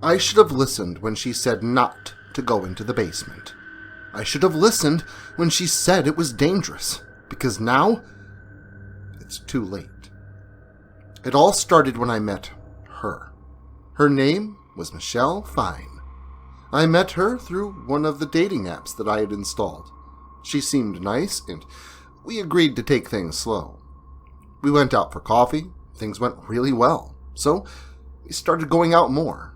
I should have listened when she said not to go into the basement. I should have listened when she said it was dangerous, because now it's too late. It all started when I met her. Her name was Michelle Fine. I met her through one of the dating apps that I had installed. She seemed nice, and we agreed to take things slow. We went out for coffee. Things went really well, so we started going out more.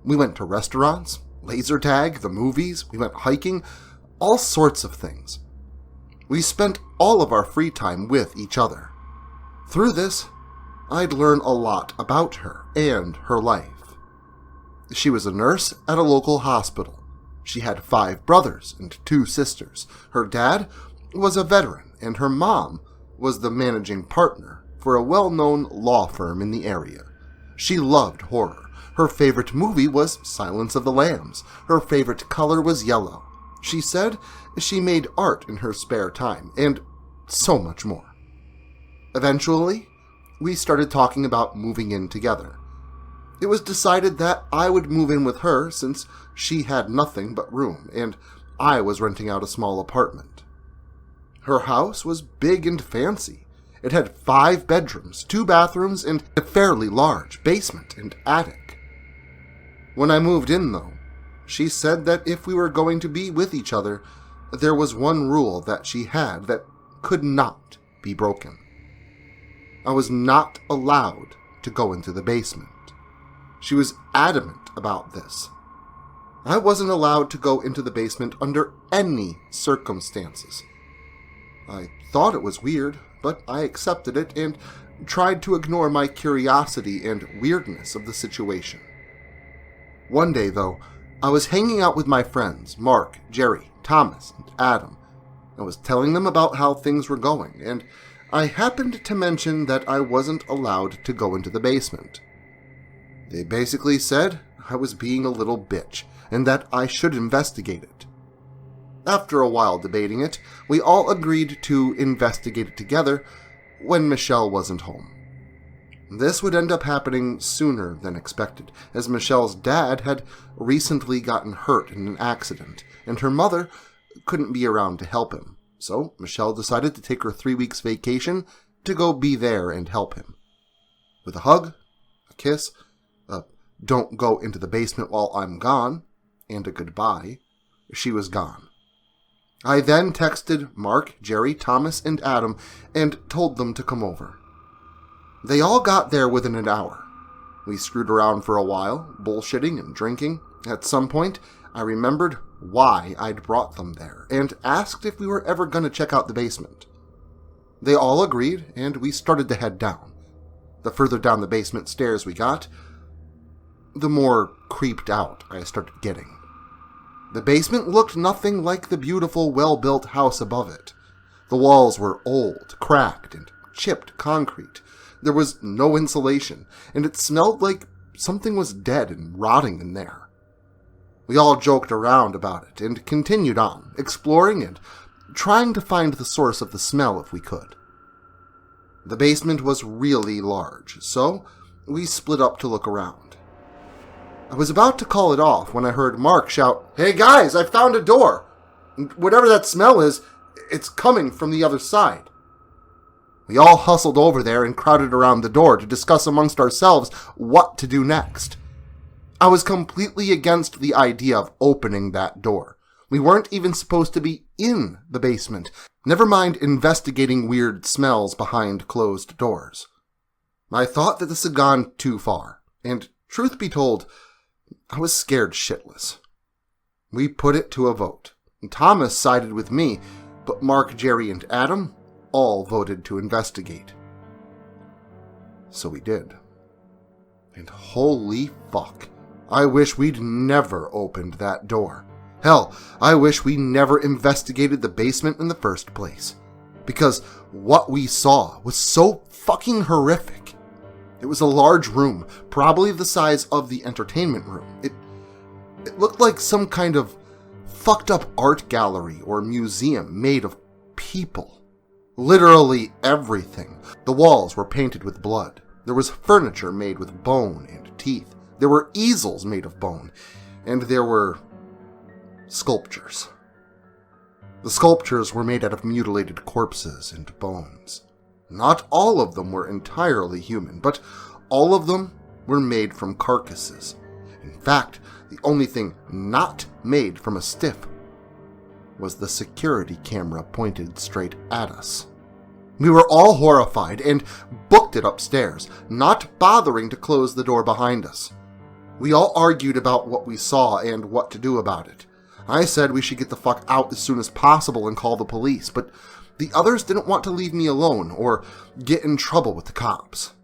We went to restaurants, laser tag, the movies, we went hiking, all sorts of things. We spent all of our free time with each other. Through this, I'd learn a lot about her and her life. She was a nurse at a local hospital. She had 5 brothers and 2 sisters. Her dad was a veteran, and her mom was the managing partner for a well-known law firm in the area. She loved horror. Her favorite movie was Silence of the Lambs. Her favorite color was yellow. She said she made art in her spare time, and so much more. Eventually, we started talking about moving in together. It was decided that I would move in with her since she had nothing but room, and I was renting out a small apartment. Her house was big and fancy. It had 5 bedrooms, 2 bathrooms, and a fairly large basement and attic. When I moved in, though, she said that if we were going to be with each other, there was one rule that she had that could not be broken. I was not allowed to go into the basement. She was adamant about this. I wasn't allowed to go into the basement under any circumstances. I thought it was weird, but I accepted it and tried to ignore my curiosity and weirdness of the situation. One day, though, I was hanging out with my friends, Mark, Jerry, Thomas, and Adam. I was telling them about how things were going, and I happened to mention that I wasn't allowed to go into the basement. They basically said I was being a little bitch, and that I should investigate it. After a while debating it, we all agreed to investigate it together when Michelle wasn't home. This would end up happening sooner than expected, as Michelle's dad had recently gotten hurt in an accident, and her mother couldn't be around to help him. So Michelle decided to take her 3 weeks vacation to go be there and help him. With a hug, a kiss, a "don't go into the basement while I'm gone," and a goodbye, she was gone. I then texted Mark, Jerry, Thomas, and Adam and told them to come over. They all got there within an hour. We screwed around for a while, bullshitting and drinking. At some point, I remembered why I'd brought them there and asked if we were ever going to check out the basement. They all agreed, and we started to head down. The further down the basement stairs we got, the more creeped out I started getting. The basement looked nothing like the beautiful, well-built house above it. The walls were old, cracked, and chipped concrete. There was no insulation, and it smelled like something was dead and rotting in there. We all joked around about it and continued on, exploring and trying to find the source of the smell if we could. The basement was really large, so we split up to look around. I was about to call it off when I heard Mark shout, "Hey guys, I found a door! Whatever that smell is, it's coming from the other side." We all hustled over there and crowded around the door to discuss amongst ourselves what to do next. I was completely against the idea of opening that door. We weren't even supposed to be in the basement, never mind investigating weird smells behind closed doors. I thought that this had gone too far, and truth be told, I was scared shitless. We put it to a vote. Thomas sided with me, but Mark, Jerry, and Adam all voted to investigate. So we did. And holy fuck, I wish we'd never opened that door. Hell, I wish we never investigated the basement in the first place. Because what we saw was so fucking horrific. It was a large room, probably the size of the entertainment room. It looked like some kind of fucked up art gallery or museum made of people. Literally everything. The walls were painted with blood. There was furniture made with bone and teeth. There were easels made of bone, and there were sculptures. The sculptures were made out of mutilated corpses and bones. Not all of them were entirely human, but all of them were made from carcasses. In fact, the only thing not made from a stiff was the security camera pointed straight at us. We were all horrified and booked it upstairs, not bothering to close the door behind us. We all argued about what we saw and what to do about it. I said we should get the fuck out as soon as possible and call the police, but the others didn't want to leave me alone or get in trouble with the cops.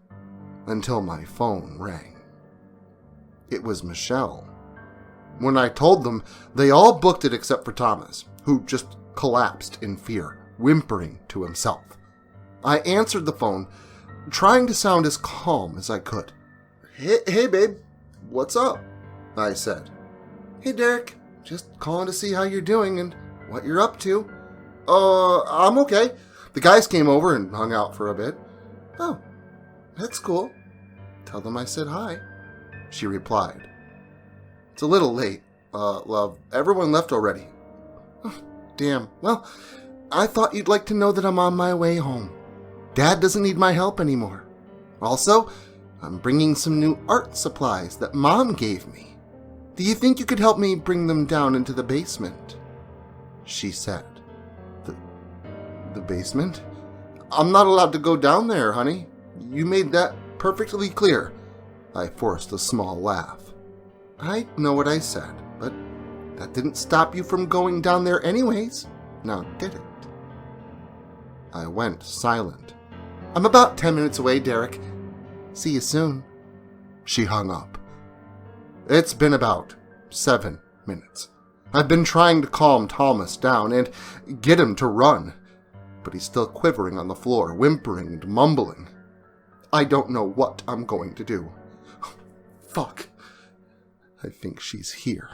Until my phone rang. It was Michelle. When I told them, they all booked it except for Thomas, who just collapsed in fear, whimpering to himself. I answered the phone, trying to sound as calm as I could. Hey babe, what's up? I said. Hey Derek, just calling to see how you're doing and what you're up to. I'm okay. The guys came over and hung out for a bit. Oh, that's cool. Tell them I said hi, she replied. It's a little late, love. Everyone left already. Oh, damn. Well, I thought you'd like to know that I'm on my way home. Dad doesn't need my help anymore. Also, I'm bringing some new art supplies that Mom gave me. Do you think you could help me bring them down into the basement? She said. The basement? I'm not allowed to go down there, honey. You made that perfectly clear. I forced a small laugh. I know what I said, but that didn't stop you from going down there anyways, now did it? I went silent. I'm about 10 minutes away, Derek. See you soon. She hung up. It's been about 7 minutes. I've been trying to calm Thomas down and get him to run, but he's still quivering on the floor, whimpering and mumbling. I don't know what I'm going to do. Fuck. I think she's here.